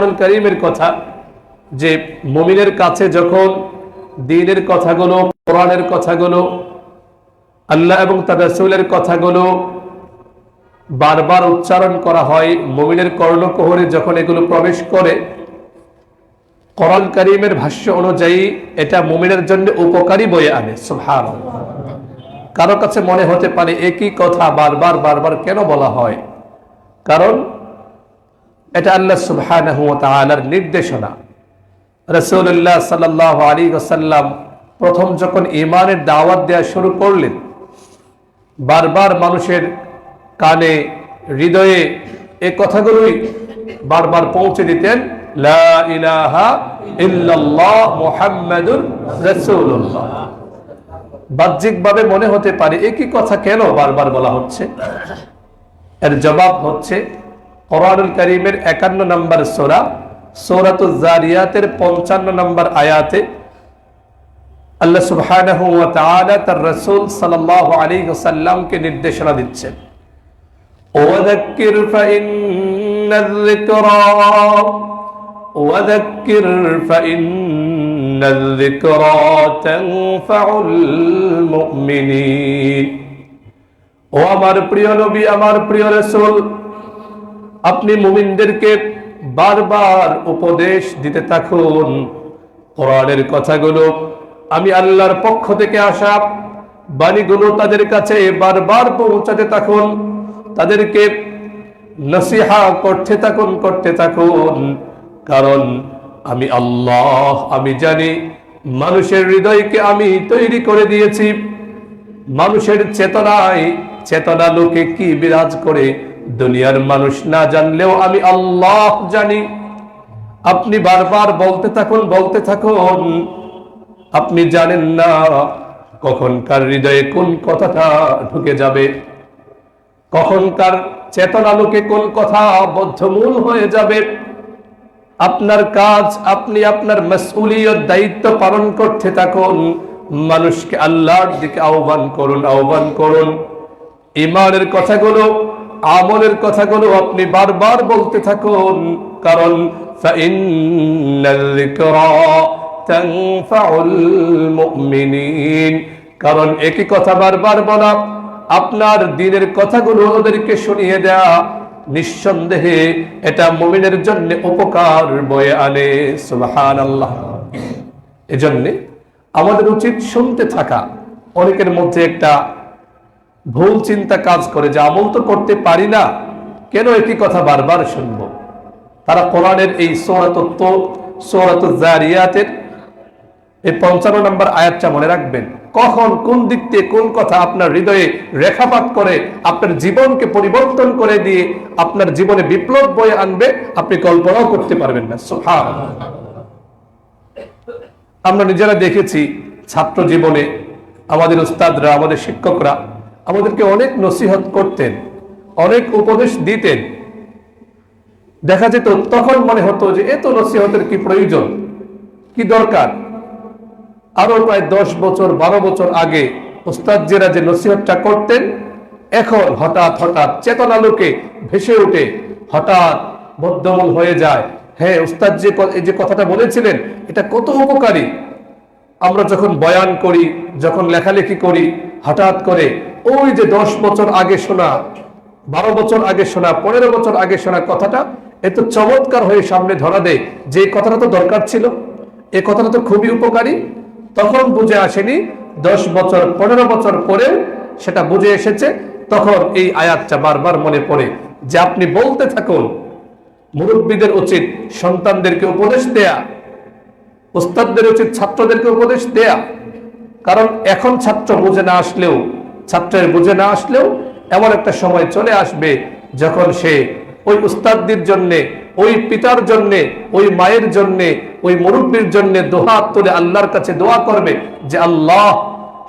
কোরআনুল কারীমের কথা যে মুমিনের কাছে যখন দ্বীনের কথাগুলো, কোরআনের কথাগুলো, আল্লাহ এবং তার রাসূলের কথাগুলো বারবার উচ্চারণ করা হয়, মুমিনের কর্ণকুহরে যখন এগুলো প্রবেশ করে, কোরআন কারীমের ভাষ্য অনুযায়ী এটা মুমিনের জন্য উপকারী বয়ে আনে। সুবহানাল্লাহ। কারো কাছে মনে হতে পারে একই কথা বারবার বারবার কেন বলা হয়? কারণ এটা আল্লাহ সুবহানাহু ওয়া তাআলার নির্দেশনা। রাসূলুল্লাহ সাল্লাল্লাহু আলাইহি ওয়াসাল্লাম প্রথম যখন ঈমানের দাওয়াত দেওয়া শুরু করলেন, বারবার মানুষের কানে, হৃদয়ে এই কথাগুলোই বারবার পৌঁছে দিতেন, লা ইলাহা ইল্লাল্লাহ মুহাম্মাদুর রাসূলুল্লাহ। বাহ্যিকভাবে মনে হতে পারে একই কথা কেন বারবার বলা হচ্ছে? এর জবাব হচ্ছে কোরআনুল কারীমের 51 নম্বর সূরা সূরাতুজ জারিয়াতের 55 নম্বর আয়াতে আল্লাহ সুবহানাহু ওয়া তাআলা তার রাসূল সাল্লাল্লাহু আলাইহি ওয়াসাল্লামকে নির্দেশনা দিচ্ছেন, ওয়াযাক্কির ফাইন্নায যিকরা ওয়াযাক্কির ফাইন্নায যিকরা তানফাউল মুমিনিন। ও আমার প্রিয় নবী, আমার প্রিয় রাসূল, আপনি মুমিনদেরকে বারবার উপদেশ দিতে থাকুন। কোরআনের কথাগুলো, আমি আল্লাহর পক্ষ থেকে আসা বাণীগুলো তাদের কাছে বারবার পৌঁছাতে থাকুন, তাদেরকে নসিহা করতে থাকুন। কারণ আমি আল্লাহ, আমি জানি মানুষের হৃদয়কে আমি তৈরি করে দিয়েছি, মানুষের চেতনা লোকে কি বিরাজ করে দুনিয়ার মানুষ না জানলেও আমি আল্লাহ জানি। আপনি বারবার বলতে থাকুন। আপনি জানেন না কখন কার হৃদয়ে কোন কথাটা ঢুকে যাবে, কখন কার চেতনা লোকে কোন কথা বদ্ধমূল হয়ে যাবে। আপনার কাজ, আপনি আপনার মাসউলিয়ত, দায়িত্ব পালন করতে থাকুন। মানুষকে আল্লাহর দিকে আহ্বান করুন। ঈমানের কথাগুলো, আমলের কথাগুলো আপনি বারবার বলতে থাকুন। কারণ ফাইন্নাল যিকরা তানফাউল মুমিনিন। কারণ একই কথা বারবার বলা, আপনার দ্বীনের কথাগুলো ওদেরকে শুনিয়ে দেয়া, নিঃসন্দেহে এটা মুমিনের জন্য উপকার বয়ে আনে। সুবহানাল্লাহ। এজন্য আমাদের উচিত শুনতে থাকা। অনেকের মধ্যে একটা ভুল চিন্তা কাজ করে যে আমল তো করতে পারি না, কেন একই কথা বারবার শুনবো? তারা কোরআনের এই সূরাতুজ জারিয়াতের এই 55 নম্বর আয়াতটা মনে রাখবেন। কখন কোন দিক থেকে কোন কথা আপনার হৃদয়ে রেখাপাত করে আপনার জীবনকে পরিবর্তন করে দিয়ে আপনার জীবনে বিপ্লব বয়ে আনবে, আপনি কল্পনাও করতে পারবেন না। সুবহানাল্লাহ। আমরা নিজেরা দেখেছি ছাত্র জীবনে আমাদের উস্তাদরা, আমাদের শিক্ষকরা আমাদেরকে অনেক নসিহত করতেন, অনেক উপদেশ দিতেন। দেখা যেত তখন মনে হতো যে এত নসিহতের কি প্রয়োজন, কি দরকার? আরো প্রায় 10 বছর 12 বছর আগে উস্তাদজিরা যে নসিহতটা করতেন, এখন হঠাৎ চেতনা লোকে ভেসে উঠে হঠাৎ বদ্ধমূল হয়ে যায়। হ্যাঁ, উস্তাদ যে কথাটা বলেছিলেন এটা কত উপকারী। আমরা যখন বয়ান করি, যখন লেখালেখি করি, হঠাৎ করে ওই যে 10 বছর আগে শোনা, 12 বছর আগে শোনা, 15 বছর আগে শোনা কথাটা এত চমৎকার হয়ে সামনে ধরা দেয় যে কথাটা তো দরকার ছিল, এই কথাটা তো খুবই উপকারী। তখন বুঝে আসেনি, 10 বছর 15 বছর পরে সেটা বুঝে এসেছে। তখন এই আয়াতটা বারবার মনে পড়ে যে আপনি বলতে থাকুন। মুরব্বীদের উচিত সন্তানদেরকে উপদেশ দেয়া, উস্তাদদের উচিত ছাত্রদেরকে উপদেশ দেয়া। কারণ এখন ছাত্রের বুঝে না আসলেও এমন একটা সময় চলে আসবে যখন সে ওই উস্তাদদের জন্যে, ওই পিতার জন্যে, ওই মায়ের জন্যে, ওই মুরব্বীর জন্যে দুহাত তুলে আল্লাহর কাছে দোয়া করবে যে আল্লাহ,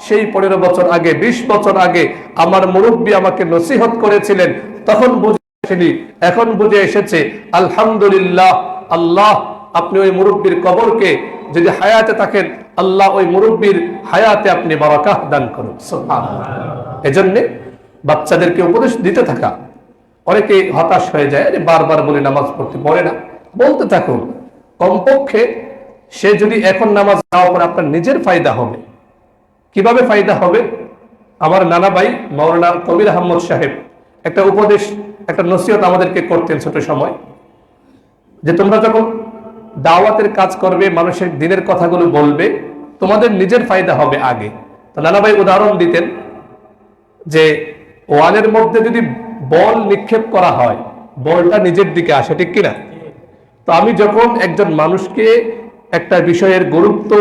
সেই 15 বছর আগে, 20 বছর আগে আমার মুরব্বী আমাকে নসিহত করেছিলেন, তখন বুঝে আসেনি, এখন বুঝে এসেছে। আলহামদুলিল্লাহ, আল্লাহ আপনি ওই মুরব্বীর কবরকে যদি হায়াতে থাকেন, আল্লাহ ওই মুরব্বীর হায়াতে আপনি বারাকাত দান করুন। সুবহানাল্লাহ। এজন্য বাচ্চাদেরকে উপদেশ দিতে থাকা। অনেকে হতাশ হয়ে যায়, বারবার বলে নামাজ পড়তে পারে না, বলতে থাকুন। কমপক্ষে সে যদি এখন নামাজ নাও পড়ে আপনার নিজের ফায়দা হবে। কিভাবে ফায়দা হবে? আমার নানা ভাই মাওলানা কবির আহমদ সাহেব একটা উপদেশ, একটা নসিহত আমাদেরকে করতেন ছোট সময়, যে তোমরা যখন দাওয়াতের কাজ করবে, মানুষের দিনের কথাগুলো বলবে, তোমাদের নিজের ফায়দা হবে আগে। তো নানা ভাই উদাহরণ দিতেন যে ওয়ালের মধ্যে যদি বল নিক্ষেপ করা হয়, বলটা নিজের দিকে আসে, ঠিক কিনা? তো আমি যখন একজন মানুষকে একটা বিষয়ের গুরুত্ব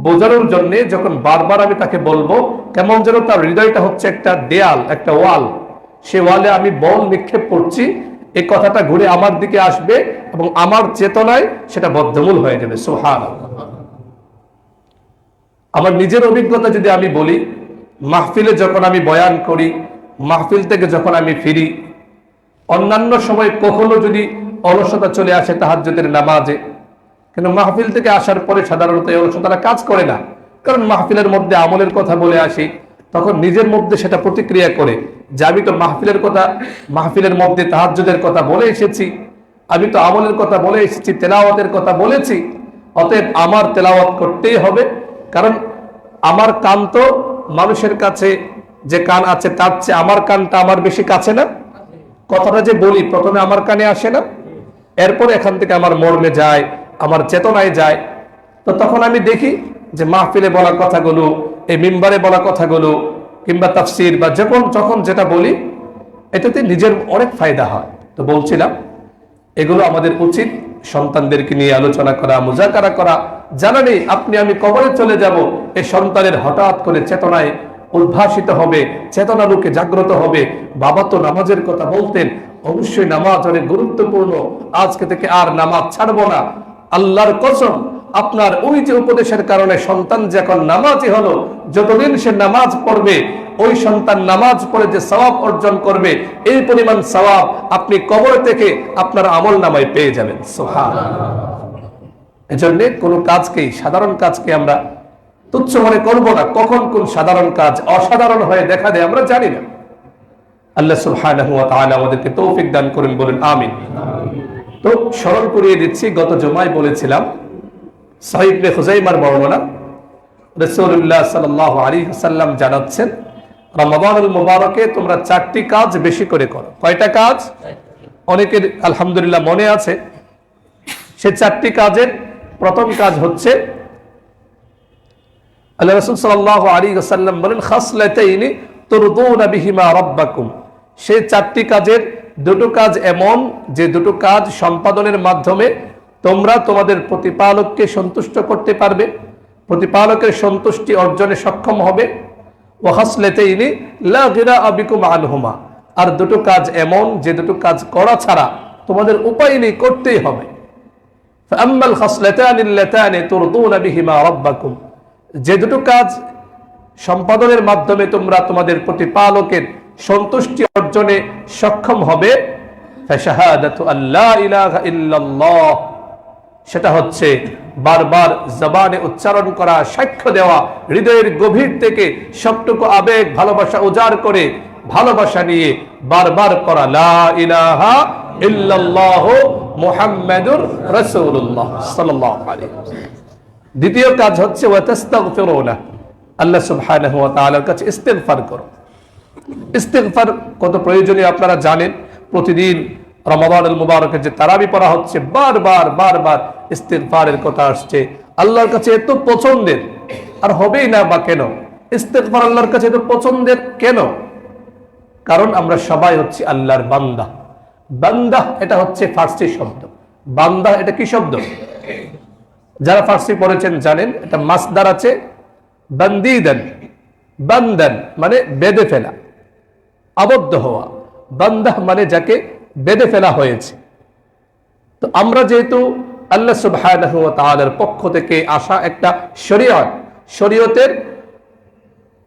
বোঝানোর জন্য যখন বারবার আমি তাকে বলবো, কেমন যেন তার হৃদয়টা হচ্ছে একটা দেয়াল, একটা ওয়াল, সে ওয়ালে আমি বল নিক্ষেপ করছি, এই কথাটা ঘুরে আমার দিকে আসবে এবং আমার চেতনায় সেটা বদ্ধমূল হয়ে যাবে। সুবহানাল্লাহ। আমার নিজের অভিজ্ঞতা যদি আমি বলি, মাহফিলে যখন আমি বয়ান করি, মাহফিল থেকে যখন আমি ফিরি, অন্যান্য সময় কখনো যদি অলসতা চলে আসে তাহাজ্জুদের নামাজে, কিন্তু মাহফিল থেকে আসার পরে সাধারণত এই অলসতারা কাজ করে না, কারণ মাহফিলের মধ্যে আমলের কথা বলে আসি, তখন নিজের মধ্যে সেটা প্রতিক্রিয়া করে যে আমি তো মাহফিলের মধ্যে তাহাজ্জুদের কথা বলে এসেছি, আমি তো আমলের কথা বলে এসেছি, তেলাওয়াতের কথা বলেছি, অতএব আমার তেলাওয়াত করতেই হবে, কারণ আমার কান তো মানুষের কাছে যে কান আছে তার চেয়ে আমার কানটা আমার বেশি কাছে না? কথাটা যে বলি প্রথমে আমার কানে আসে না, এরপরে এখান থেকে আমার মর্মে যায়, আমার চেতনায় যায়। তো তখন আমি দেখি যে মাহফিলে বলা কথাগুলো, এই মিম্বারে বলা কথাগুলো, কিংবা তাফসির বা যখন যেটা বলি, এটাতে নিজের অনেক ফায়দা হয়। তো বলছিলাম, এগুলো আমাদের উচিত সন্তানদেরকে নিয়ে আলোচনা করা, মুজাকারা করা। জানা নেই আপনি আমি কবরে চলে যাব, এই সন্তানের হঠাৎ করে চেতনায় উদ্ভাসিত হবে, চেতনা লোকে জাগ্রত হবে, বাবা তো নামাজের কথা বলতেন, অবশ্যই নামাজ অনেক গুরুত্বপূর্ণ, আজকে থেকে আর নামাজ ছাড়বো না। আল্লাহর কসম, আপনার ওই যে উপদেশের কারণে সন্তান যখন নামাজি হলো, যতদিন সে নামাজ পড়বে, ওই সন্তান নামাজ পড়ে যে সওয়াব অর্জন করবে, এই পরিমাণ সওয়াব আপনি কবর থেকে আপনার আমল নামায় পেয়ে যাবেন। সুবহানাল্লাহ। এজন্য কোন কাজকেই, সাধারণ কাজকে আমরা তুচ্ছ মনে করবো না। কখন কোন সাধারণ কাজ অসাধারণ হয়ে দেখা দেয় আমরা জানি না। আল্লাহ সুবহানাহু ওয়া তাআলা আমাদেরকে তৌফিক দান করেন, বলেন আমিন। তো স্মরণ করিয়ে দিচ্ছি, গত জুমায় বলেছিলাম সহিহ ইবনে খুজাইমার বর্ণনা, রাসূলুল্লাহ সাল্লাল্লাহু আলাইহি ওয়াসাল্লাম জানাচ্ছেন, রমাদানুল মুবারকে তোমরা 4টি কাজ বেশি করে করো। কয়টা কাজ? অনেকের আলহামদুলিল্লাহ মনে আছে। সে 4টি কাজের প্রথম কাজ হচ্ছে, আল্লাহ রাসূল সাল্লাল্লাহু আলাইহি ওয়াসাল্লাম বলেন, খাসলাতাইনি তুরদুনা বিহিমা রাব্বাকুম। সেই 4টি কাজের দুটো কাজ এমন যে দুটো কাজ সম্পাদনের মাধ্যমে তোমরা তোমাদের প্রতিপালককে সন্তুষ্ট করতে পারবে, প্রতিপালকের সন্তুষ্টি অর্জনে সক্ষম হবে। ওয়া খাসলাতাইনি লা গিরাআ বিকুম আনহুমা। আর দুটো কাজ এমন যে দুটো কাজ করা ছাড়া তোমাদের উপায় নেই, করতেই হবে। ফাআম্মাল খাসলাতানি আল্লাতানি তুরদুনা বিহিমা রাব্বাকুম। যে দুটো কাজ সম্পাদনের মাধ্যমে তোমরা তোমাদের প্রতিপালকের সন্তুষ্টি অর্জনে সক্ষম হবে, ফাশাহাদাতু আল্লা ইলাহা ইল্লাল্লাহ, সেটা হচ্ছে বারবার জবানে উচ্চারণ করা, সাক্ষ্য দেওয়া, হৃদয়ের গভীর থেকে সবটুকু আবেগ ভালোবাসা উজাড় করে ভালোবাসা নিয়ে বারবার পড়া, লা ইলাহা ইল্লাল্লাহ মুহাম্মাদুর রাসূলুল্লাহ সাল্লাল্লাহু আলাইহি ওয়াসাল্লাম। দ্বিতীয় কাজ হচ্ছে ওয়া তাস্তাগফিরুনা, আল্লাহ সুবহানাহু ওয়া তাআলার কাছে ইস্তিগফার করো। ইস্তিগফার কত প্রয়োজনীয় আপনারা জানেন। প্রতিদিন রমাদানুল মুবারকে যে তারাবি পড়া হচ্ছে, বারবার ইস্তিগফারের কথা আসছে। আল্লাহর কাছে এত পছন্দের, আর হবেই না বা কেন? ইস্তিগফার আল্লাহর কাছে এত পছন্দের কেন? কারণ আমরা সবাই হচ্ছে আল্লাহর বান্দা। বান্দা এটা হচ্ছে ফার্সি শব্দ। বান্দা এটা কি শব্দ? যারা ফার্সি পড়েছেন জানেন, এটা মাসদার আছে বান্দিদান। বান্দান মানে বেঁধে ফেলা, আবদ্ধ হওয়া। বান্দা মানে যাকে বেঁধে ফেলা হয়েছে। তো আমরা যেহেতু আল্লাহ সুবহানাহু ওয়া তাআলার পক্ষ থেকে আসা একটা শরীয়ত, শরীয়তের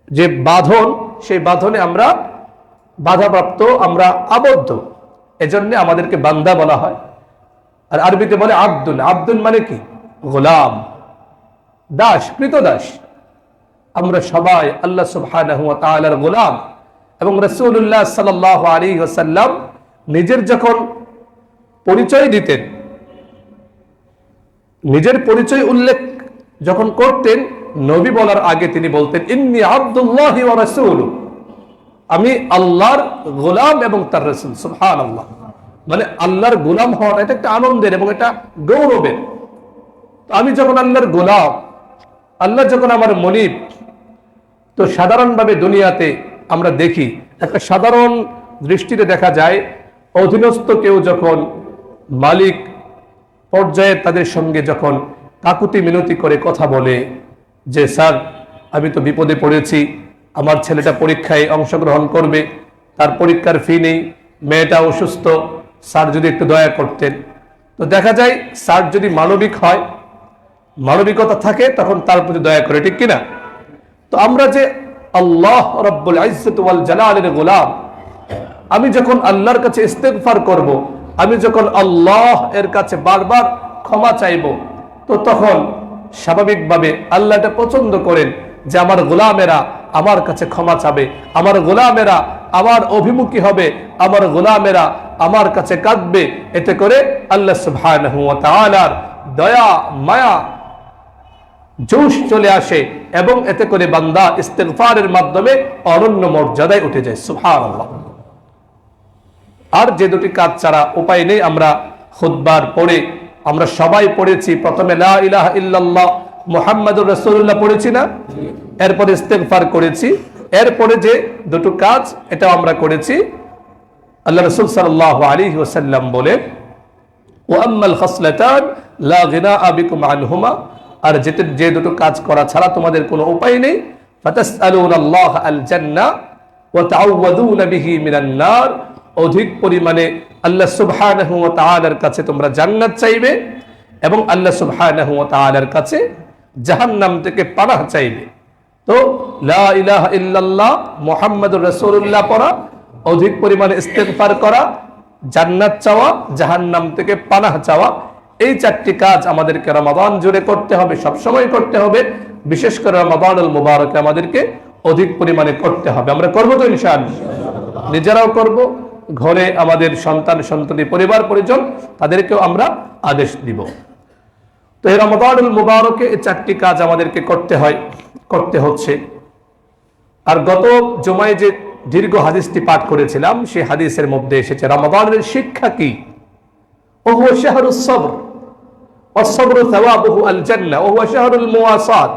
যে বাঁধন, সেই বাঁধনে আমরা বাধাপ্রাপ্ত, আমরা আবদ্ধ, এজন্য আমাদেরকে বান্দা বলা হয়। আর আরবিতে বলে আব্দুন। আব্দুন মানে কি? গোলাম, দাস, কৃতদাস। আমরা সবাই আল্লাহ সুবহানাহু ওয়া তাআলার গোলাম। এবং রাসূলুল্লাহ সাল্লাল্লাহু আলাইহি ওয়াসাল্লাম নিজের যখন পরিচয় দিতেন, নিজের পরিচয় উল্লেখ যখন করতেন, নবী বলার আগে তিনি বলতেন ইন্নী আব্দুল্লাহি ওয়া রাসূলুহু, আমি আল্লাহর গোলাম এবং তার রাসূল। সুবহানাল্লাহ। মানে আল্লাহর গোলাম হওয়া এটা একটা আনন্দের এবং এটা গৌরবের। আমি যখন আল্লাহর গোলাম, আল্লাহ যখন আমার মনিব, তো সাধারণভাবে দুনিয়াতে আমরা দেখি, একটা সাধারণ দৃষ্টিতে দেখা যায়, অধীনস্থ কেউ যখন মালিক পর্যায়ে তাদের সঙ্গে যখন কাকুতি মিনতি করে কথা বলে যে স্যার আমি তো বিপদে পড়েছি, আমার ছেলেটা পরীক্ষায় অংশগ্রহণ করবে, তার পরীক্ষার ফি নেই, মেয়েটা অসুস্থ, স্যার যদি একটু দয়া করতেন। তো দেখা যায় স্যার যদি মানবিক হয়, মানবিকতা থাকে, তখন তার প্রতি দয়া করে, ঠিক কিনা? তো আমরা যে আল্লাহ রাব্বুল ইজ্জত ওয়াল জালালের গোলাম, আমি যখন আল্লাহর কাছে ইস্তেগফার করব, আমি যখন আল্লাহ এর কাছে বারবার ক্ষমা চাইব, তো তখন স্বাভাবিকভাবে আল্লাহ এটা পছন্দ করেন যে আমার গোলামেরা আমার কাছে ক্ষমা চাবে, আমার গোলামেরা আমার অভিমুখী হবে, আমার গোলামেরা আমার কাছে কাঁদবে। এতে করে আল্লাহ সুবহানাহু ওয়া তাআলার দয়া মায়া জোশ চলে আসে এবং এতে করে বান্দা ইস্তেগফারের মাধ্যমে অনন্য মর্যাদায় উঠে যায়। সুবহানাল্লাহ। আর যে দুটি কাজ ছাড়া উপায় নেই, আমরা খুতবার পড়ে আমরা সবাই পড়েছি, প্রথমে লা ইলাহা ইল্লাল্লাহ মুহাম্মাদুর রাসূলুল্লাহ পড়েছি না, এরপর ইস্তেগফার করেছি, এরপরে যে দুটো কাজ এটাও আমরা করেছি। আল্লাহ রাসূল সাল্লাল্লাহু আলাইহি ওয়াসাল্লাম বলে ওয়া আম্মাল খাসলাতান লা গিনাআ বিকুম আনহুমা, আর যে দুটো কাজ করা ছাড়া তোমাদের কোনো উপায় নেই, ফাতাসআলুনাল্লাহ আল জান্নাহ ওয়া তাআওয়াযুনা বিহি মিনান নার, অধিক পরিমাণে আল্লাহ সুবহানাহু ওয়া তাআলার কাছে তোমরা জান্নাত চাইবে এবং আল্লাহ সুবহানাহু ওয়া তাআলার কাছে জাহান্নাম থেকে পানাহ চাইবে। তো লা ইলাহা ইল্লাল্লাহ মুহাম্মাদুর রাসূলুল্লাহ পড়া, অধিক পরিমাণে ইস্তেগফার করা, জান্নাত চাওয়া, জাহান্নাম থেকে পানাহ চাওয়া, এই চারটি কাজ আমাদেরকে রমাদান জুড়ে করতে হবে, সব সময় করতে হবে। বিশেষ করে রমাদানুল মুবারকে আমাদেরকে অধিক পরিমাণে করতে হবে। আমরা করব তো ইনশাআল্লাহ, নিজেরাও করব, ঘরে আমাদের সন্তান সন্ততি পরিবার পরিজন তাদেরকেও আমরা আদেশ দিব। তো এই রমাদানুল মুবারকে এই চারটি কাজ আমাদেরকে করতে হচ্ছে। আর গত জুমায় যে দীর্ঘ হাদিসটি পাঠ করেছিলাম, সেই হাদিসের মধ্যে এসেছে রমাদানের শিক্ষা কি। ওহুয়া শাহরুস সবর ওয়াস সবরু সাওয়াবুহু আল জান্নাহ ওয়া হুয়া শাহরুল মুওয়াসাত।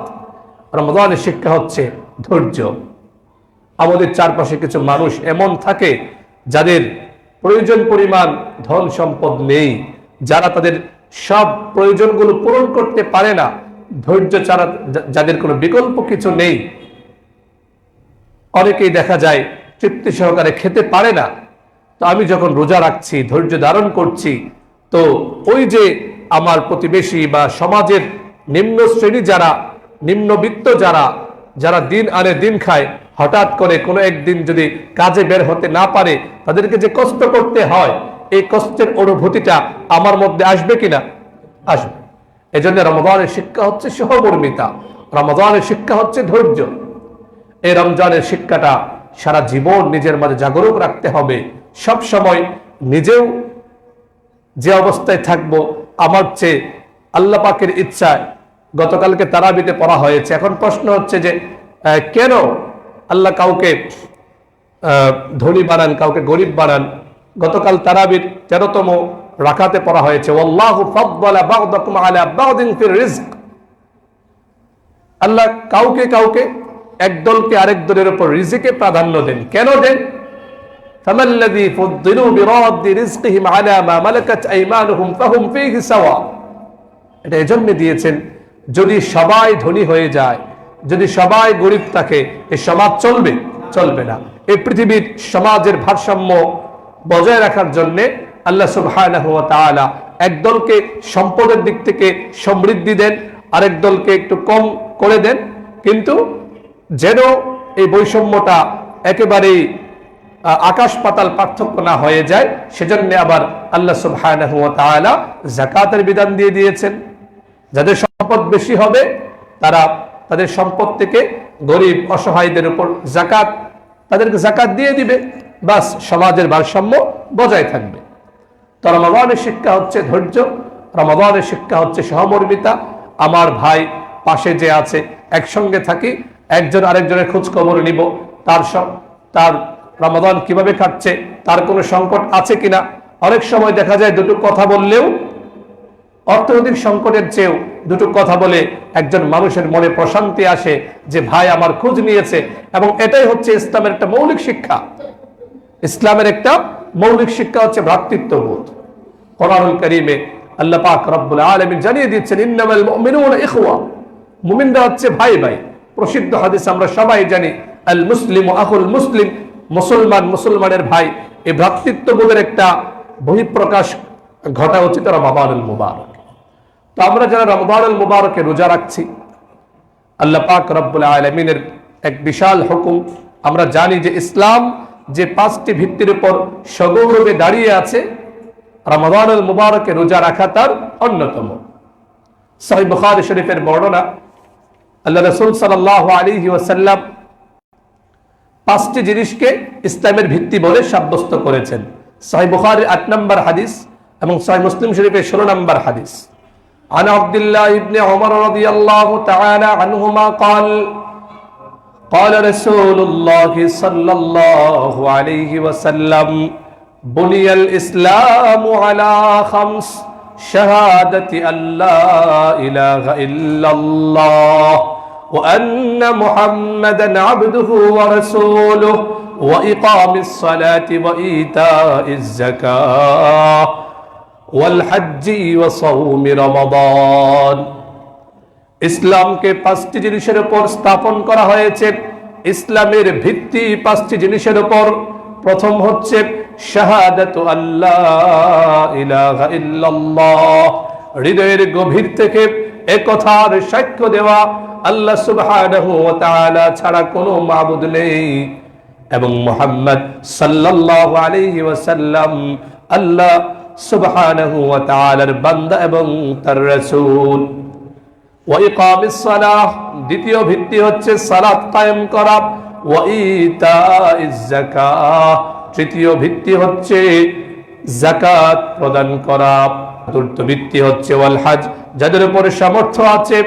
রমাদানের শিক্ষা হচ্ছে ধৈর্য। আমাদের চারপাশে কিছু মানুষ এমন থাকে যাদের প্রয়োজন পরিমাণ ধন সম্পদ নেই, যারা তাদের সব প্রয়োজনগুলো পূরণ করতে পারে না, ধৈর্য ছাড়া যাদের কোনো বিকল্প কিছু নেই। অনেকেই দেখা যায় তৃপ্তি সহকারে খেতে পারে না। তো আমি যখন রোজা রাখছি, ধৈর্য ধারণ করছি, তো ওই যে আমার প্রতিবেশী বা সমাজের নিম্ন শ্রেণী যারা, নিম্নবিত্ত যারা দিন আনে দিন খায়, হঠাৎ করে কোনো একদিন যদি কাজে বের হতে না পারে, তাদেরকে যে কষ্ট করতে হয়, এই কষ্টের অনুভূতিটা আমার মধ্যে আসবে কিনা? আসবে। এজন্য রমাদানের শিক্ষা হচ্ছে সহমর্মিতা, রমাদানের শিক্ষা হচ্ছে ধৈর্য। এই রমজানের শিক্ষাটা সারা জীবন নিজের মাঝে জাগরুক রাখতে হবে। সব সময় নিজেও যে অবস্থায় থাকবো, আমার চেয়ে আল্লাহ পাকের ইচ্ছায় গতকালকে তারাবিতে পড়া হয়েছে। এখন প্রশ্ন হচ্ছে যে কেন আল্লাহ কাউকে ধনী বানান, কাউকে গরিব বানান? গতকাল তারাবির 13তম রাকাতে পড়া হয়েছে ওয়াল্লাহু ফাদ্দালা বা'দাকুম আলা বা'দিন ফির রিজক। আল্লাহ কাউকে একদলকে আরেক দলের উপর রিজিকে প্রাধান্য দেন। কেন দেন? ফামাল্লাযী ফুদ্দিলু বিরাদ্দি রিজকিহিম আলা মা মালাকাত আইমানুহুম ফাহুম ফীহি সাওয়া। এটা এজন্য দিয়েছেন, যদি সবাই ধনী হয়ে যায়, যদি সবাই গরিব থাকে, এই সমাজ চলবে না। এই পৃথিবীর সমাজের ভারসাম্য বজায় রাখার জন্য আল্লাহ সুবহানাহু ওয়া তাআলা একদলকে সম্পদের দিক থেকে সমৃদ্ধি দেন, আরেক দলকে একটু কম করে দেন, কিন্তু যেন এই বৈষম্যটা একেবারেই আকাশ পাতাল পার্থক্য না হয়ে যায়, সেজন্য আবার আল্লাহ সুবহানাহু ওয়া তাআলা যাকাতের বিধান দিয়ে দিয়েছেন। যাদের সম্পদ বেশি হবে তারা তাদের সম্পদ থেকে গরিব অসহায়দের উপর তাদেরকে যাকাত দিয়ে দিবে, বাস সমাজের ভারসাম্য বজায় থাকবে। তো রমাদানের শিক্ষা হচ্ছে ধৈর্য, রমাদানের শিক্ষা হচ্ছে সহমর্মিতা। আমার ভাই পাশে যে আছে, একসঙ্গে থাকি, একজন আরেকজনের খোঁজ খবর নিব, তার রমাদান কিভাবে কাটছে, তার কোনো সংকট আছে কিনা। অনেক সময় দেখা যায় দুটো কথা বললেও, অর্থনৈতিক সংকটের চেয়েও দুটো কথা বলে একজন মানুষের মনে প্রশান্তি আসে যে ভাই আমার খোঁজ নিয়েছে। এবং এটাই হচ্ছে ইসলামের একটা মৌলিক শিক্ষা। ইসলামের একটা মৌলিক শিক্ষা হচ্ছে ভ্রাতৃত্ববোধ। কোরআনুল কারীমে আল্লাহ পাক রব্বুল আলামিন জানিয়ে দিচ্ছেন, ইন্নামাল মুমিনুনা ইখওয়া, মুমিনরা হচ্ছে ভাই ভাই। প্রসিদ্ধ হাদিস আমরা সবাই জানি, আল মুসলিমু আখুল মুসলিম, মুসলমান মুসলমানের ভাই। এই ভ্রাতৃত্ববোধের একটা বহিঃপ্রকাশ ঘটা উচিত রমাদানুল মুবারক। তো আমরা যারা রমাদানুল মুবারকে রোজা রাখছি, আল্লাহ পাক রব্বুল আলামিনের এক বিশাল হুকুম। আমরা জানি যে ইসলাম যে 5টি ভিত্তির উপর সগৌরবে দাঁড়িয়ে আছে, রমাদানুল মুবারকে রোজা রাখা তার অন্যতম। সহিহ বুখারী শরীফের বর্ণনা, আল্লাহ রাসূল সাল্লাল্লাহু আলাইহি ওয়াসাল্লাম 5টি জিনিসকে ইসলামের ভিত্তি বলে সাব্যস্ত করেছেন। সহিহ বুখারীর 8 নম্বর হাদিস এবং সহিহ মুসলিম শরীফের 16 নম্বর হাদিস। عن عبد الله بن عمر رضي الله تعالى عنهما قال قال رسول الله صلى الله عليه وسلم بني الإسلام على 5 شهادة أن لا إله إلا الله وأن محمدا عبده ورسوله وإقام الصلاة وإيتاء الزكاة والحج وصوم رمضان। ইসলামকে 5টি জিনিসের উপর স্থাপন করা হয়েছে। ইসলামের ভিত্তি 5টি জিনিসের উপর। প্রথম হচ্ছে শাহাদাতু আল্লাহ ইলাহা ইল্লাল্লাহ, হৃদয়ের গভীর থেকে একথার সাক্ষ্য দেওয়া আল্লাহ সুবহানাহু ওয়া তাআলা ছাড়া কোনো মাবুদ নেই, এবং মুহাম্মদ সাল্লাল্লাহু আলাইহি ওয়াসাল্লাম আল্লাহ সুবহানাহু ওয়া তাআলার বান্দা এবং তার রাসূল। ওয়া ইকামিস সালাহ, দ্বিতীয় ভিত্তি হচ্ছে সালাত কায়েম করা। ওয়া ইতাইজ যাকাত, তৃতীয় ভিত্তি হচ্ছে যাকাত প্রদান করা। চতুর্থ ভিত্তি হচ্ছে ওয়াল হজ, যাদের উপর সামর্থ্য আছে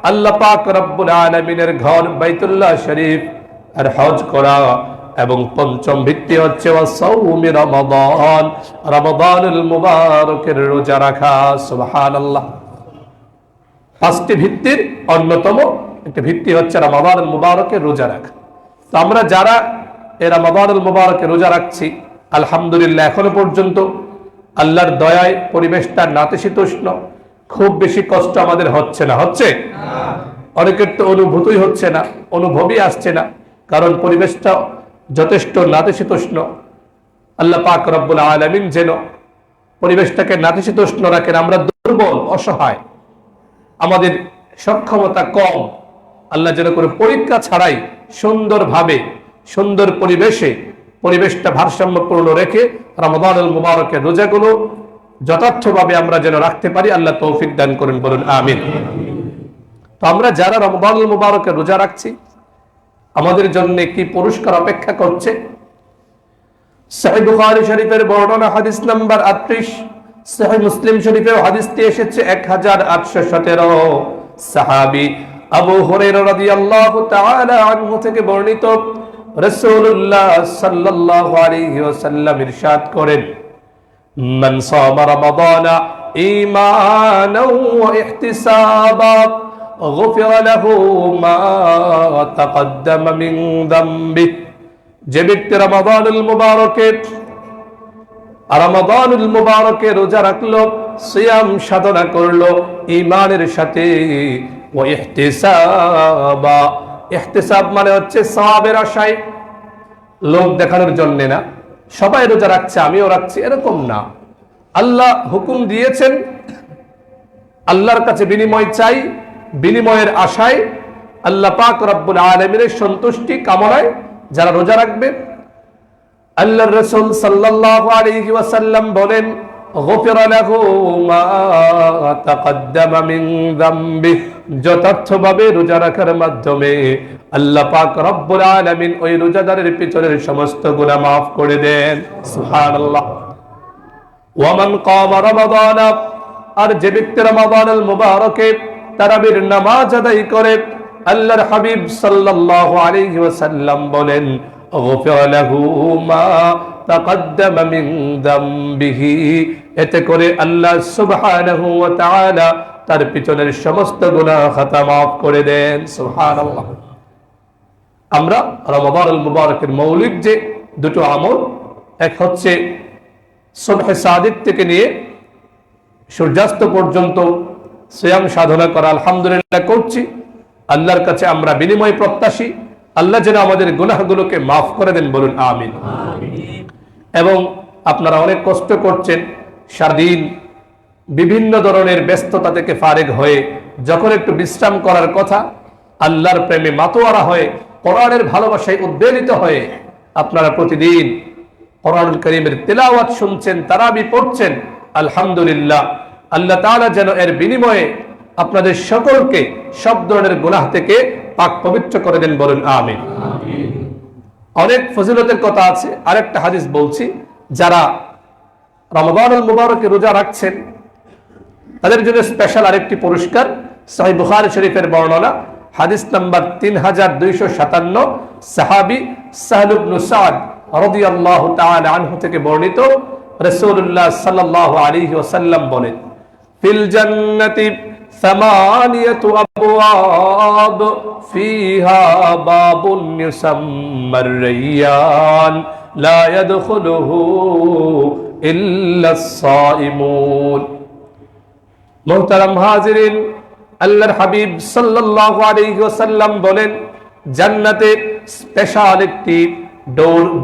আল্লাহ পাক রব্বুল আলামিনের ঘর বাইতুল্লাহ শরীফ আর হজ করা। এবং পঞ্চম ভিত্তি হচ্ছে ওয়াসাউমি রমাদান, রমাদানুল মুবারকের রোজা রাখা। সুবহানাল্লাহ। 5টি ভিত্তির অন্যতম একটা ভিত্তি হচ্ছে রমাদানুল মুবারকের রোজা রাখা। তো আমরা যারা এই রমাদানুল মুবারকে রোজা রাখছি, আলহামদুলিল্লাহ এখনো পর্যন্ত আল্লাহর দয়ায় পরিবেশটা নাতিশীতোষ্ণ, খুব বেশি কষ্ট আমাদের হচ্ছে না। হচ্ছে? অনেকের তো অনুভূতই হচ্ছে না, অনুভবই আসছে না, কারণ পরিবেশটা যথেষ্ট নাতিশীতোষ্ণ। আল্লাহ পাক রব্বুল আলামিন যেন পরিবেশটাকে নাতিশীতোষ্ণ রাখেন। আমরা দুর্বল, অসহায়, আমাদের সক্ষমতা কম। আল্লাহ যেন করে পরীক্ষা ছাড়াই সুন্দরভাবে, সুন্দর পরিবেশে, পরিবেশটা ভারসাম্যপূর্ণ রেখে রমাদানুল মুবারকের রোজাগুলো যথার্থভাবে আমরা যেন রাখতে পারি। আল্লাহ তৌফিক দান করেন, বলুন আমিন। তো আমরা যারা রমাদানুল মুবারকের রোজা রাখছি, আমাদের জন্য কি পুরস্কার অপেক্ষা করছে? সহিহ বুখারী শরীফের বর্ণনা হাদিস নাম্বার 38, সহিহ মুসলিম শরীফেও হাদিসটি এসেছে 1817। সাহাবী আবু হুরায়রা রাদিয়াল্লাহু তাআলা আনহু থেকে বর্ণিত, রাসূলুল্লাহ সাল্লাল্লাহু আলাইহি ওয়াসাল্লাম ইরশাদ করেন, মান সামা রমাদানা ঈমানাও ওয়া ইহতিসাবান গুফিরা লাহু মা তাকদ্দামা মিন যামবিহি। যে ব্যক্তি রমাদানুল মুবারকে রোজা রাখলো, সিয়াম সাধনা করলো ঈমানের সাথে, ওয়া ইহতিসাবা, ইহতিসাব মানে হচ্ছে সওয়াবের আশায়, লোক দেখানোর জন্য না। সবাই রোজা রাখছে আমিও রাখছি এরকম না। আল্লাহ হুকুম দিয়েছেন, আল্লাহর কাছে বিনিময় চাই, বিনিময়ের আশায়, আল্লাহ পাক রব্বুল আলামিনের সন্তুষ্টি কামনায় যারা রোজা রাখবে। আল্লাহর রাসূল সাল্লাল্লাহু আলাইহি ওয়াসাল্লাম বলেন, গুফিরা লাহু মা তাকদ্দামা মিন যামবিহি, যথার্থভাবে রোজা রাখার মাধ্যমে আল্লাহ পাক রব্বুল আলামিন ওই রোজাদারের পিছনের সমস্ত গুনাহ মাফ করে দেন। সুবহানাল্লাহ। ওয়ামান কামা রমাদান, আর যে ব্যক্তি রমাদানুল মুবারকে তারাবির নামাজ আদায় করে, আল্লাহর হাবিব সাল্লাল্লাহু আলাইহি ওয়াসাল্লাম বলেন গুফিরা লাহু মা তাকদ্দামা মিন যামবিহি, এতে করে আল্লাহ সুবহানাহু ওয়া তাআলা তার পিছনের সমস্ত গুনাহ খাতা মাফ করে দেন। সুবহানাল্লাহ। আমরা রমাদানুল মুবারকের মৌলিক যে দুটো আমল, এক হচ্ছে সুবহে সাদিক থেকে নিয়ে সূর্যাস্ত পর্যন্ত সিয়াম সাধনা করা, আলহামদুলিল্লাহ করছি। আল্লাহর কাছে আমরা বিনিময় প্রত্যাশী, আল্লাহ যেন আমাদের গুনাহগুলোকে মাফ করে দেন, বলুন আমিন। এবং আপনারা অনেক কষ্ট করছেন, সারাদিন বিভিন্ন ধরনের ব্যস্ততা থেকে ফারেগ হয়ে যখন একটু বিশ্রাম করার কথা, আল্লাহর প্রেমে মাতোয়ারা হয়ে কোরআনের ভালোবাসায় উদ্বেলিত হয়ে আপনারা প্রতিদিন কোরআনুল কারীমের তেলাওয়াত শুনছেন, তারাবি পড়ছেন, আলহামদুলিল্লাহ। আল্লাহ তাআলা যেন এর বিনিময়ে আপনাদের সকলকে সব ধরনের গুনাহ থেকে পাক পবিত্র করে দেন, বলুন আমিন। অনেক ফজিলতের কথা আছে। আরেকটা হাদিস বলছি, যারা রমাদানুল মুবারকে রোজা রাখছেন তাদের জন্য স্পেশাল আরেকটি পুরস্কার। সহিহ বুখারী শরীফের বর্ণনা, হাদিস নাম্বার 3257, সাহাবী সাহল ইবনে সাদ রাদিয়াল্লাহু তাআলা আনহু থেকে বর্ণিত, রাসূলুল্লাহ সাল্লাল্লাহু আলাইহি ওয়াসাল্লাম বলেন ফিল জান্নাতি ثمانية أبواب فيها باب يسمى الريان لا يدخله إلا الصائمون। মুহতারাম হাজিরিন, আল্লাহর হাবিব সাল্লাল্লাহু আলাইহি ওয়াসাল্লাম বলেন জান্নাতে স্পেশাল একটি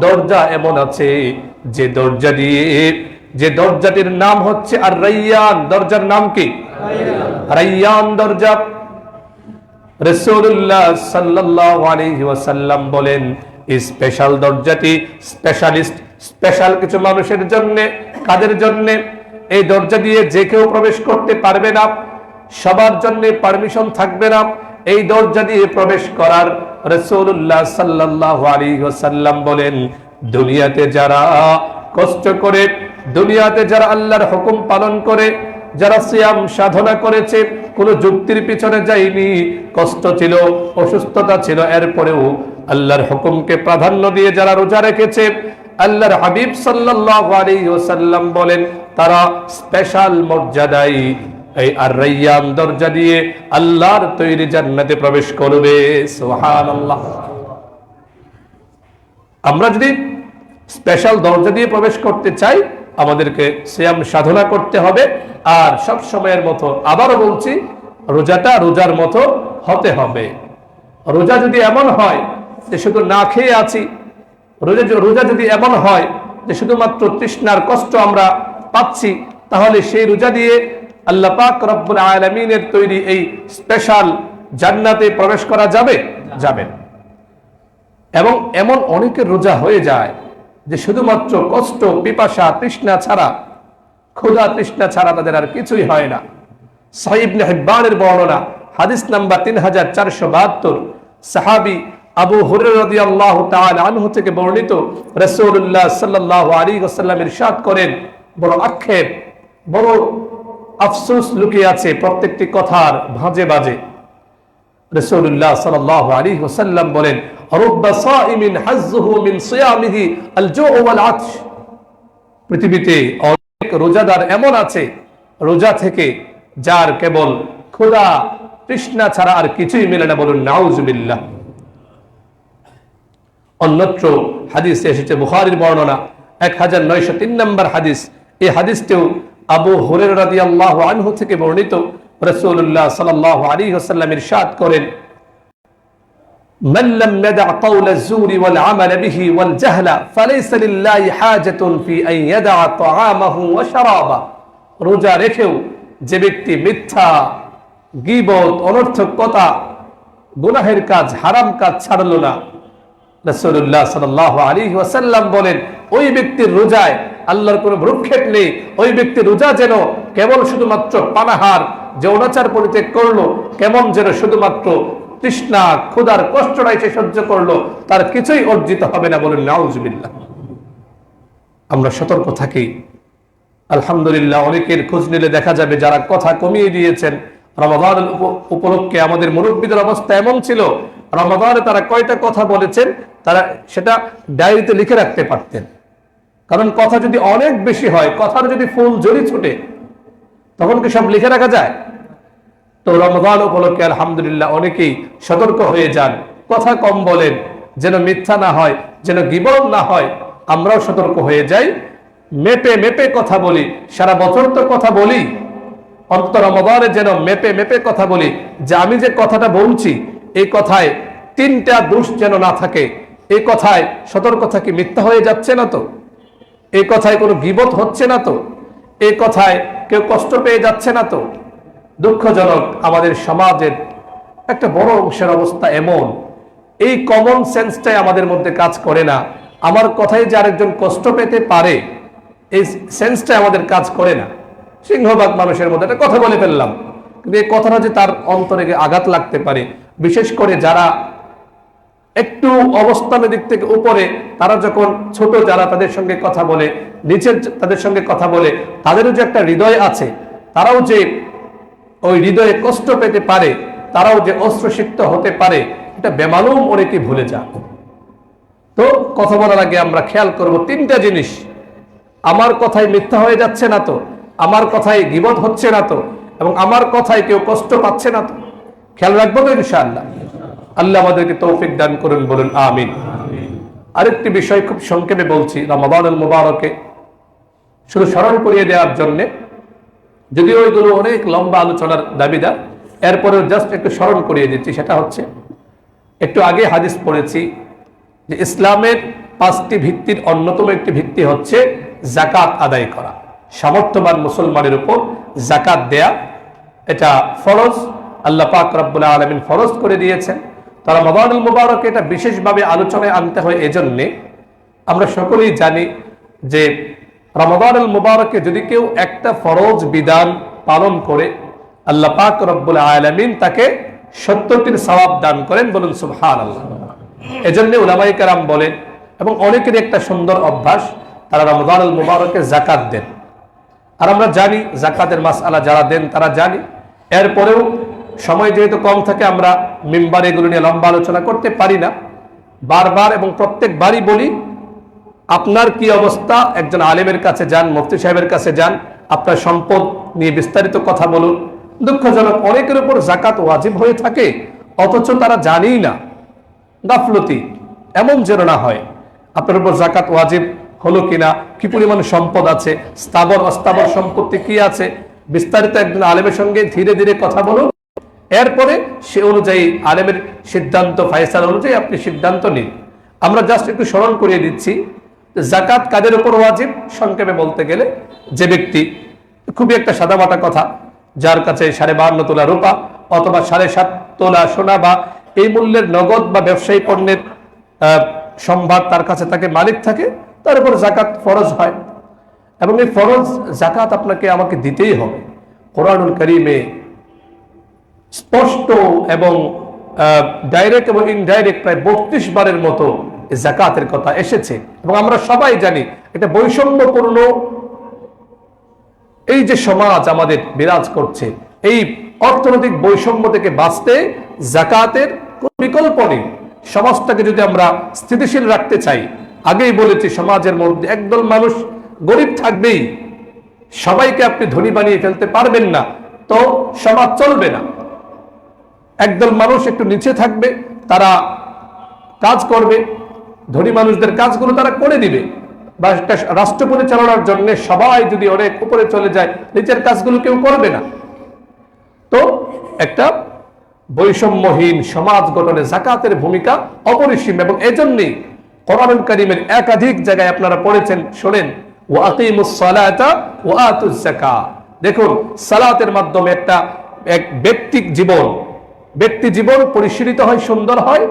দরজা এমন আছে যে দরজাটির নাম হচ্ছে আর রাইয়ান। দরজার নাম কি? রাইয়ান দরজা। রাসূলুল্লাহ সাল্লাল্লাহু আলাইহি ওয়াসাল্লাম বলেন এই স্পেশাল দরজাটি স্পেশাল কিছু মানুষের জন্য। কাদের জন্য? এই দরজা দিয়ে যে কেউ প্রবেশ করতে পারবে না, সবার জন্য পারমিশন থাকবে না এই দরজা দিয়ে প্রবেশ করার। রাসূলুল্লাহ সাল্লাল্লাহু আলাইহি ওয়াসাল্লাম বলেন দুনিয়াতে যারা কষ্ট করে, দুনিয়াতে যারা আল্লাহর হুকুম পালন করে, যারা সিয়াম সাধনা করেছে, কোনো যুক্তির পিছনে যায়নি, কষ্ট ছিল, অসুস্থতা ছিল, এরপরেও আল্লাহর হুকুমকে প্রাধান্য দিয়ে যারা রোজা রেখেছে, আল্লাহর হাবিব সাল্লাল্লাহু আলাইহি ওয়াসাল্লাম বলেন তারা স্পেশাল মর্যাদায় এই আর রাইয়ান দরজা দিয়ে আল্লাহর তৈরি জান্নাতে প্রবেশ করবে। সুবহানাল্লাহ। আমরা যদি স্পেশাল দরজা দিয়ে প্রবেশ করতে চাই, আমাদেরকে সিয়াম সাধনা করতে হবে। আর সব সময়ের মতো আবারও বলছি, রোজাটা রোজার মতো হতে হবে। রোজা যদি এমন হয় যে শুধু না খেয়ে আছি, রোজা যদি এমন হয় যে শুধুমাত্র তৃষ্ণার কষ্ট আমরা পাচ্ছি, তাহলে সেই রোজা দিয়ে আল্লাহ পাক রব্বুল আলামিনের তৈরি এই স্পেশাল জান্নাতে প্রবেশ করা যাবে? যাবে। এবং এমন অনেকের রোজা হয়ে যায় যে শুধুমাত্র কষ্ট, পিপাসা, তৃষ্ণা ছাড়া, ক্ষুধা তৃষ্ণা ছাড়া তাদের আর কিছুই হয় না। সহিহ ইবনে হিব্বানের বর্ণনা, হাদিস নাম্বার 3472, সাহাবী আবু হুরায়রা রাদিয়াল্লাহু তাআলা আনহু থেকে বর্ণিত, রাসূলুল্লাহ সাল্লাল্লাহু আলাইহি ওয়াসাল্লাম ইরশাদ করেন, বড় আক্ষেপ, বড় আফসোস লুকিয়ে আছে প্রত্যেকটি কথার ভাঁজে ভাঁজে। রাসূলুল্লাহ সাল্লাল্লাহু আলাইহি ওয়াসাল্লাম বলেন রুব্বা সাইমিন হাজ্জুহু মিন সিয়ামিহি আল জু' ওয়াল আতশ। পৃথিবীতে অনেক রোজাদার এমন আছে রোজা থেকে যার কেবল ক্ষুধা তৃষ্ণা ছাড়া আর কিছুই মেলে না, বলুন নাউজুবিল্লাহ। অন্যত্র হাদিসে এসেছে, বুখারীর বর্ণনা 1903 নম্বর হাদিস। এই হাদিসটিও আবু হুরায়রা রাদিয়াল্লাহু আনহু থেকে বর্ণিত। রাসূলুল্লাহ সাল্লাল্লাহু আলাইহি ওয়াসাল্লাম ইরশাদ করেন মান লাম ইয়াদা কাওলা আয-যুরি ওয়াল আমাল বিহি ওয়াল জাহলা ফালাইসা লিল্লাহি হাজাতুন ফি আন ইয়াদা তাআমাহু ওয়া শারাবা। রোজা রেখেও যে ব্যক্তি মিথ্যা, গীবত, অনর্থক কথা, গুনাহের কাজ, হারাম কাজ ছাড়লো না, রাসূলুল্লাহ সাল্লাল্লাহু আলাইহি ওয়াসাল্লাম বলেন ওই ব্যক্তির রোজায় আল্লাহর কোনো ভ্রুক্ষেপ নেই। ওই ব্যক্তির রোজা যেন কেবল শুধুমাত্র পানাহার, যৌনাচার পরিত্যাগ করলো, কেমন যেন শুধুমাত্র তৃষ্ণা, ক্ষুধার কষ্টটাই সে সহ্য করলো, তার কিছুই অর্জিত হবে না, বলেন নাউজুবিল্লাহ। আমরা সতর্ক থাকি, আলহামদুলিল্লাহ, অনেকের খোঁজ নিলে দেখা যাবে যারা কথা কমিয়ে দিয়েছেন। রমাদান উপলক্ষে আমাদের মুরব্বীদের অবস্থা এমন ছিল, রমাদানে তারা কয়টা কথা বলেছেন তারা সেটা ডায়েরিতে লিখে রাখতে পারতেন। কারণ কথা যদি অনেক বেশি হয়, কথার যদি ফুল ঝড়ি ছুটে, তখন কি সব লিখে রাখা যায়? তো রমাদান উপলক্ষে আলহামদুলিল্লাহ অনেকেই সতর্ক হয়ে যান, কথা কম বলেন, যেন মিথ্যা না হয়, যেন গীবত না হয়। আমরাও সতর্ক হয়ে যাই, মেপে মেপে কথা বলি। সারা বছর তো কথা বলি, অন্তত রমাদানে যেন মেপে মেপে কথা বলি, যে আমি যে কথাটা বলছি এই কথায় তিনটা দোষ যেন না থাকে। এই কথায় সতর্ক থাকি, মিথ্যা হয়ে যাচ্ছে না তো, এই কথায় কোনো গীবত হচ্ছে না তো, এই কথায় কেউ কষ্ট পেয়ে যাচ্ছে না তো। দুঃখজনক, আমাদের সমাজের একটা বড় অংশের অবস্থা এমন, এই কমন সেন্সটাই আমাদের মধ্যে কাজ করে না। আমার কথায় যে আরেকজন কষ্ট পেতে পারে, এই সেন্সটাই আমাদের কাজ করে না। সিংহভাগ মানুষের মধ্যে একটা কথা বলে ফেললাম, কিন্তু এই কথাটা যে তার অন্তরে আঘাত লাগতে পারে, বিশেষ করে যারা একটু অবস্থানের দিক থেকে উপরে, তারা যখন ছোট যারা তাদের সঙ্গে কথা বলে, নিচের তাদের সঙ্গে কথা বলে, তাদেরও যে একটা হৃদয় আছে, তারাও যে ওই হৃদয়ে কষ্ট পেতে পারে, তারাও যে অস্ত্রসিক্ত হতে পারে, এটা বেমালুম অনেকে ভুলে যায়। তো কথা বলার আগে আমরা খেয়াল করব তিনটা জিনিস। আমার কথায় মিথ্যা হয়ে যাচ্ছে না তো, আমার কথায় গীবত হচ্ছে না তো, এবং আমার কথায় কেউ কষ্ট পাচ্ছে না তো। খেয়াল রাখবো তো ইনশাআল্লাহ। আল্লাহ আমাদেরকে তৌফিক দান করুন, বলুন আমিন। আরেকটি বিষয় খুব সংক্ষেপে বলছি, রমাদানুল মুবারকে শুধু স্মরণ করিয়ে দেওয়ার জন্যে, যদিও ওইগুলো অনেক লম্বা আলোচনার দাবিদার, এরপরেও জাস্ট একটু স্মরণ করিয়ে দিচ্ছি। সেটা হচ্ছে, একটু আগে হাদিস পড়েছি যে ইসলামের 5টি ভিত্তির অন্যতম একটি ভিত্তি হচ্ছে যাকাত আদায় করা। সামর্থ্যবান মুসলমানের উপর যাকাত দেয়া এটা ফরজ, আল্লাহ পাক রব্বুল আলামিন ফরজ করে দিয়েছেন। তারা রমাদানুল মুবারকে এটা বিশেষভাবে আলোচনায় আনতে হয়। এজন্যে আমরা সকলেই জানি যে রমাদানুল মুবারকে যদি কেউ একটা ফরজ বিধান পালন করে, আল্লাহ পাক রব্বুল আলামিন তাকে 70টির সওয়াব দান করেন, বলুন সুবহানাল্লাহ। এজন্য উলামায়ে কেরাম বলেন, এবং অনেকেরই একটা সুন্দর অভ্যাস, তারা রমাদানুল মুবারকে যাকাত দেন। আর আমরা জানি যাকাতের মাসআলা যারা দেন তারা জানি। এরপরেও সময় যেহেতু কম থাকে, আমরা মিম্বারে এগুলো নিয়ে লম্বা আলোচনা করতে পারি না। বারবার এবং প্রত্যেকবারই বলি, আপনার কি অবস্থা, একজন আলেমের কাছে যান, মুফতি সাহেবের কাছে যান, আপনার সম্পদ নিয়ে বিস্তারিত কথা বলুন। দুঃখজনক, অনেকের উপর যাকাত ওয়াজিব হয়ে থাকে, অথচ তারা জানেই না। গাফলতি এমন যেন না হয়। আপনার উপর যাকাত ওয়াজিব হলো কিনা, কি পরিমাণ সম্পদ আছে, স্থাবর অস্থাবর সম্পত্তি কি আছে, বিস্তারিত একজন আলেমের সঙ্গে ধীরে ধীরে কথা বলুন। এরপরে সে অনুযায়ী আলেমের সিদ্ধান্ত, ফায়সালা অনুযায়ী আপনি সিদ্ধান্ত নিন। আমরা জাস্ট একটু স্মরণ করিয়ে দিচ্ছি, যাকাত কাদের উপর ওয়াজিব। সংক্ষেপে বলতে গেলে, যে ব্যক্তি, খুবই একটা সাদামাটা কথা, যার কাছে 52.5 তোলা রূপা অথবা 7.5 তোলা সোনা বা এই মূল্যের নগদ বা ব্যবসায়ী পণ্যের সম্ভার তার কাছে তাকে মালিক থাকে, তার উপর যাকাত ফরজ হয়। এবং এই ফরজ যাকাত আপনাকে আমাকে দিতেই হবে। কোরআনুল কারীমে স্পষ্ট এবং ডাইরেক্ট এবং ইনডাইরেক্ট প্রায় 32 বারের মতো যাকাতের কথা এসেছে। এবং আমরা সবাই জানি এটা বৈষম্যপূর্ণ এই যে সমাজ আমাদের বিরাজ করছে, এই অর্থনৈতিক বৈষম্য থেকে বাঁচতে যাকাতের কোনো বিকল্প নেই। সমাজটাকে যদি আমরা স্থিতিশীল রাখতে চাই, আগেই বলেছি সমাজের মধ্যে একদল মানুষ গরিব থাকবেই, সবাইকে আপনি ধনী বানিয়ে ফেলতে পারবেন না, তো সমাজ চলবে না। একদল মানুষ একটু নিচে থাকবে, তারা কাজ করবে, ধনী মানুষদের কাজগুলো তারা করে দিবে। বা একটা রাষ্ট্র পরিচালনার জন্য সবাই যদি অনেক উপরে চলে যায়, নিচের কাজগুলো কেউ করবে না। তো একটা বৈষম্যহীন সমাজ গঠনে যাকাতের ভূমিকা অপরিসীম। এবং এজন্যই কোরআনুল কারীমের একাধিক জায়গায় আপনারা পড়েছেন, শোনেন, ওয়া আকিমুস সালাতা ওয়া আতুজ যাকাত। দেখুন, সালাতের মাধ্যমে এক ব্যক্তি জীবন পরিশীলিত হয়, সুন্দর হয়।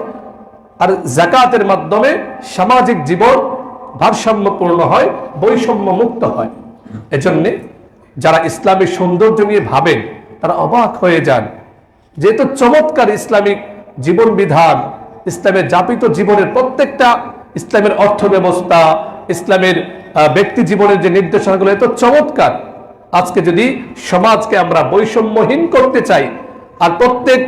আর যাকাতের মাধ্যমে সামাজিক জীবন ভারসাম্যপূর্ণ হয়, বৈষম্য মুক্ত হয়। এজন্যে যারা ইসলামী সৌন্দর্য নিয়ে ভাবেন, তারা অবাক হয়ে যান, যেহেতু চমৎকার ইসলামিক জীবন বিধান, ইসলামের যাপিত জীবনের প্রত্যেকটা, ইসলামের অর্থ ব্যবস্থা, ইসলামের ব্যক্তি জীবনের যে নির্দেশনাগুলো এত চমৎকার। আজকে যদি সমাজকে আমরা বৈষম্যহীন করতে চাই আর প্রত্যেক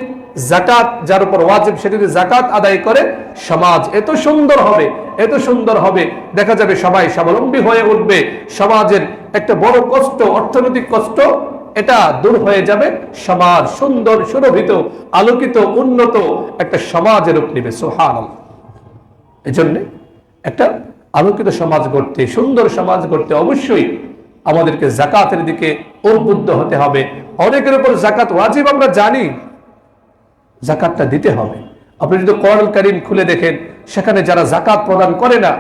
যাকাত যার উপর ওয়াজিব সে যদি যাকাত আদায় করে, সমাজ এত সুন্দর হবে, এত সুন্দর হবে, দেখা যাবে সবাই স্বাবলম্বী হয়ে উঠবে। সমাজের একটা বড় কষ্ট, অর্থনৈতিক কষ্ট, এটা দূর হয়ে যাবে। সমাজ সুন্দর, সুরভিত, আলোকিত, উন্নত একটা সমাজের রূপ নেবে। সুবহানাল্লাহ। এজন্য একটা আলোকিত সমাজ গড়তে, সুন্দর সমাজ গড়তে অবশ্যই আমাদেরকে যাকাতের দিকে উদ্বুদ্ধ হতে হবে। অনেকের উপর যাকাত ওয়াজিব আমরা জানি, যাকাতটা দিতে হবে। আপনি যদি কোরআনুল কারীম খুলে দেখেন, সেখানে যারা যাকাত প্রদান করে না,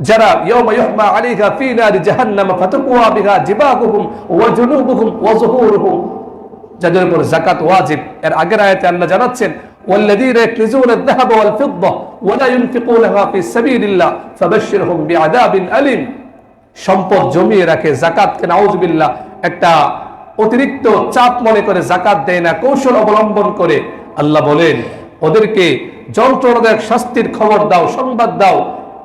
যারা ইয়াউমা ইউহমা আলাইহা ফী নারি জাহান্নাম ফাতাকুয়া বিহা জিবাহুহুম ওয়া জুনুবুহুম ওয়া যুহুরুহুম, যাদের উপর যাকাত ওয়াজিব। এর আগের আয়াতে আল্লাহ জানাচ্ছেন ওয়াল্লাযীনা ইয়াকনিজুনা আয-যাহাব ওয়াল ফিদ্দা ওয়া লা ইউনফিকুনাহা ফী সাবিলিল্লাহ ফাবাশশিরহুম বিআযাবিন আলীম। সম্পদ জমিয়ে রাখে, যাকাতকে নাউযুবিল্লাহ একটা অতিরিক্ত চাপ মনে করে যাকাত দেয় না, কৌশল অবলম্বন করে। আল্লাহ বলেন ওদেরকে যন্ত্রণাদায়ক শাস্তির খবর দাও, সংবাদ দাও।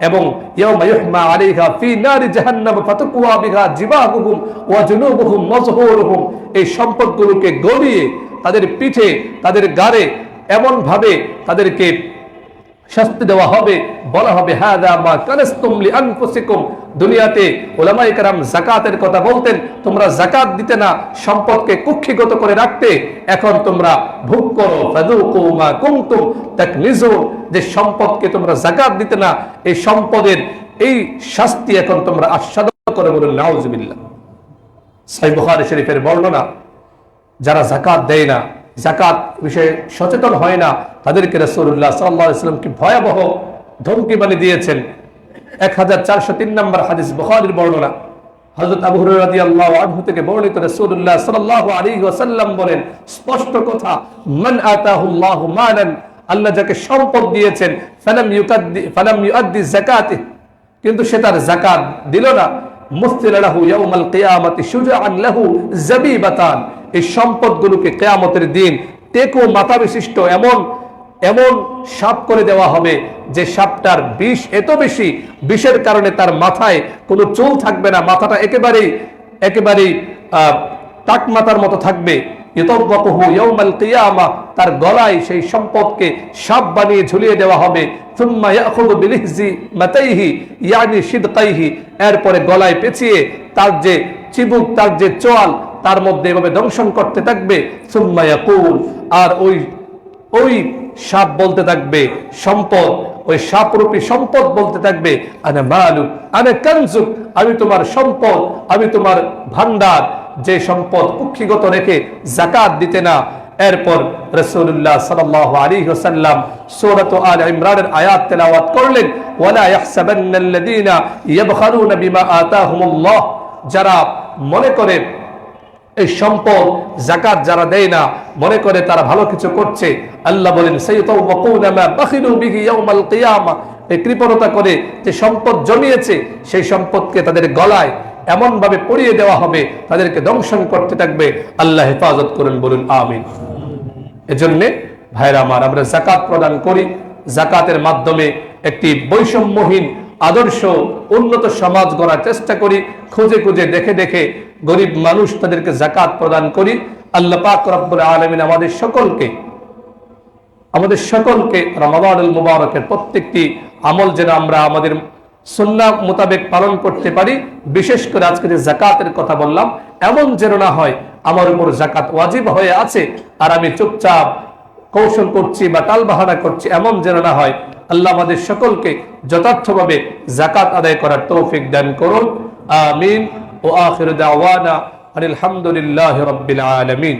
এবং ইয়াউমা ইউহমা আলাইহা ফী নারি জাহান্নাম ফাতাকুয়া বিহা জিবাহুহুম ওয়া জুনুবুহুম ওয়া যুহুরুহুম, এই সম্পদগুলোকে গলিয়ে তাদের পিঠে, তাদের গাড়ে এমন ভাবে তাদেরকে শাস্তি দেওয়া হবে, বলা হবে হাযা মা কানাসতুম লিআনফুসিকুম। দুনিয়াতে উলামায়ে কেরাম যাকাতের কথা বলতেন, তোমরা যাকাত দিতে না, সম্পদকে কুক্ষিগত করে রাখতে, এখন তোমরা ভোগ করো, ফাযুকু মা কুনতুম তাকনিজুন, যে সম্পদকে তোমরা যাকাত দিতে না, এই সম্পদের এই শাস্তি এখন তোমরা আস্বাদন করে। বলুন নাউযুবিল্লাহ। সহিহ বুখারী শরীফের বর্ণনা, যারা যাকাত দেয় না, যাকাত বিষয়ে সচেতন হয় না, তাদেরকে রাসূলুল্লাহ সাল্লাল্লাহু আলাইহি ওয়াসাল্লাম কি ভয়াবহ ধমকি বানিয়ে দিয়েছেন। 1403 নম্বর হাদিস, বুখারীর বর্ণনা। হযরত আবু হুরায়রা রাদিয়াল্লাহু আনহু থেকে বর্ণিত, রাসূলুল্লাহ সাল্লাল্লাহু আলাইহি ওয়াসাল্লাম বলেন, স্পষ্ট কথা, মান আতাহুল্লাহু মালান, আল্লাহ যাকে সম্পদ দিয়েছেন, ফালাম ইউআদ্দি যাকাতিহি, কিন্তু সে তার যাকাত দিল না, মুসতিলা লাহু ইয়াউমাল কিয়ামাতি শুজাআন লাহু যাবিবাতান, এই সম্পদগুলোকে কিয়ামতের দিন টেকো মাথা বিশিষ্ট এমন এমন সাপ করে দেওয়া হবে, যে সাপটার বিষ এত বেশি, বিষের কারণে তার মাথায় কোনো চুল থাকবে না, মাথাটা একেবারেই টাক মাথার মতো থাকবে। ইতাওয়াকুহু ইয়াউমাল কিয়ামা, তার গলায় সেই সম্পদকে সাপ বানিয়ে ঝুলিয়ে দেওয়া হবে। সুম্মা ইয়াখুযু বিলিহজি মাতাইহি ইয়ানি শিদকাইহি, এরপরে গলায় পেঁচিয়ে তার যে চিবুক, তার যে চোয়াল, তার মধ্যে এভাবে দংশন করতে থাকবে। সুম্মা ইয়াকুল, আর ওই সাপ বলতে থাকবে, সম্পদ, ওই সাপরূপী সম্পদ বলতে থাকবে, আনা মালুক আনা কানজুক, আমি তোমার সম্পদ, আমি তোমার ভান্ডার, যে সম্পদ কুক্ষিগত রেখে যাকাত দিতে না। এরপর রাসূলুল্লাহ সাল্লাল্লাহু আলাইহি ওয়াসাল্লাম সূরা আলে ইমরানের আয়াত তেলাওয়াত করলেন, ওয়ালা ইয়াহসাবান্নাল্লাযীনা ইয়াবখালুনা বিমা আতাহুমুল্লাহ, যারা মনে করে এই সম্পদ যাকাত যারা দেয় না, মনে করে তারা ভালো কিছু করছে, আল্লাহ বলেন সাইয়াতাওয়াকুনা মা বাখিলু বিহি ইয়াউমাল কিয়ামা, এই কৃপণতা করে যে সম্পদ জমিয়েছে, সেই সম্পদকে তাদের গলায় এমন ভাবে পরিয়ে দেওয়া হবে, তাদেরকে দংশন করতে থাকবে। আল্লাহ হেফাজত করেন, বলুন আমিন। এজন্য ভাইরা আমার, আমরা যাকাত প্রদান করি, যাকাতের মাধ্যমে একটি বৈষম্যহীন আদর্শ উন্নত সমাজ গড়ার চেষ্টা করি, খুঁজে খুঁজে দেখে দেখে গরিব মানুষ তাদেরকে যাকাত প্রদান করি। আল্লাহ পাক রব্বুল আলামিন আমাদের সকলকে রমাদানুল মুবারকের প্রত্যেকটি আমল যেন আমরা আমাদের সুন্নাহ মোতাবেক পালন করতে পারি। বিশেষ করে আজকে যে যাকাতের কথা বললাম, এমন যেন না হয় আমার উপর যাকাত ওয়াজিব হয়ে আছে আর আমি চুপচাপ কৌশল করছি বা টালবাহানা করছি, এমন যেন না হয়। আল্লাহ আমাদের সকলকে যথার্থভাবে যাকাত আদায় করার তৌফিক দান করুন, আমিন। ও আখিরু দাওয়ানা আলহামদুলিল্লাহি রাব্বিল আলামিন।